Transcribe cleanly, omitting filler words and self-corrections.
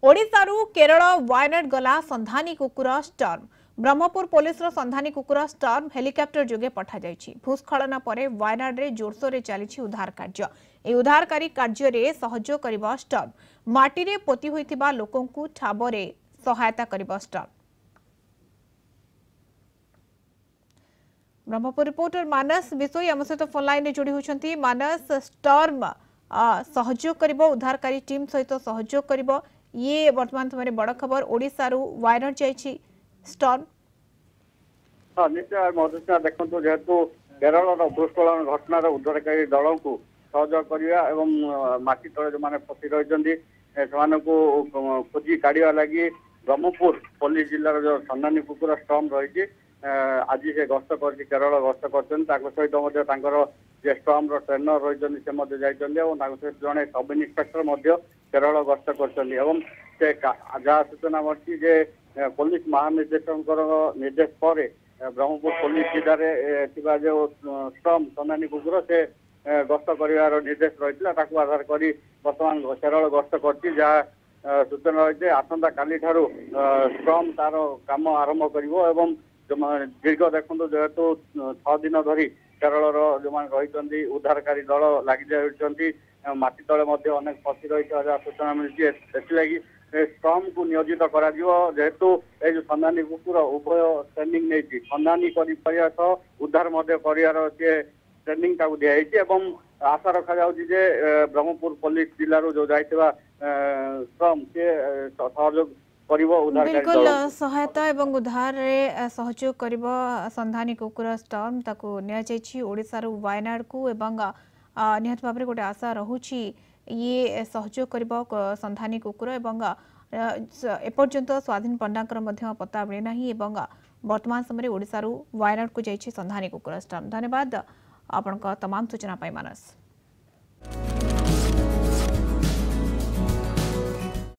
ओडिशारू केरल वायनाड गला संधानी कुकुर Sturm. Brahmapur police संधानी कुकुर स्टर्म हेलिकॉप्टर जोगे पठा जायछि। भूस्खलन पर वायनाड रे जोरसोर चली उद्धार कार्य। ए उद्धारकारी कार्य रे सहयोग करिबा स्टर्म। माटी रे पोती होइतिबा लोकंकु ठाबरे सहायता करिबा स्टर्म। ब्रह्मपुर रिपोर्टर मानस विशोई आम सहित फोन लाइन में जोड़ी होती। मानस, स्टर्म सहयोग करिबो, उद्धारकारी टीम सहित सहयोग करिबो, ये वर्तमान समय बड़ खबर। ओडिशा रु वायनाड जाइछि स्टर्म। हाँ निश्चय मधुसूदन देखो जेहेतु केरल भूस्खलन घटनार उद्धारकारी दल को सहयोग करवा एवं माटी तले जो मैंने फसी रही खोजी काढ़ा लगी ब्रह्मपुर पुलिस जिलार जो संधानी कुकुर स्टर्म रही आज से गस्त कर केरल गस्त कर सहित जे स्टर्म ट्रेनर रही सहित जड़े सब इन्स्पेक्टर केरल गस्त कर जहाँ सूचना मिली जे पुलिस महानिर्देशक निर्देश पर ब्रह्मपुर पुलिस जिले जो स्टर्म संधानी कुकुर से गस्त कर निर्देश रही आधार कर बर्तमान केरल गस्त कर सूचना रही आसंता काली ठारू स्टर्म तार काम आरंभ कर दीर्घ देखो जेहेतु 6 दिन धरी केरल जो रही उद्धारकारी दल लगी माटी तले अनेक फसी रही सूचना मिली स्टर्म को नियोजित करा जेहेतु ये जो संधानी कुकुर उभय ट्रेनिंग नहीं संधानी सह उद्धार कर ट्रेनिंग दिखाई आशा रखा जे ब्रह्मपुर पुलिस जिलूर जो जाइवा स्टर्म से सहयोग बिल्कुल सहायता एवं उद्धार रे सहयोग करिब संधानी कुकुर स्टर्म ताको निया जायछि ओडिसा रो वायनाड को एवं निहत भाबरे गोटे आशा रहुछि ये सहयोग करिब संधानी कुकुर एवं एपर्यंत स्वाधीन पंडाकर मध्य पता मिले नाही एवं वर्तमान समय ओडिसा रो वायनाड को जायछि संधानी कुकुर स्टर्म। धन्यवाद आपनका तमाम सूचना पाई मानस।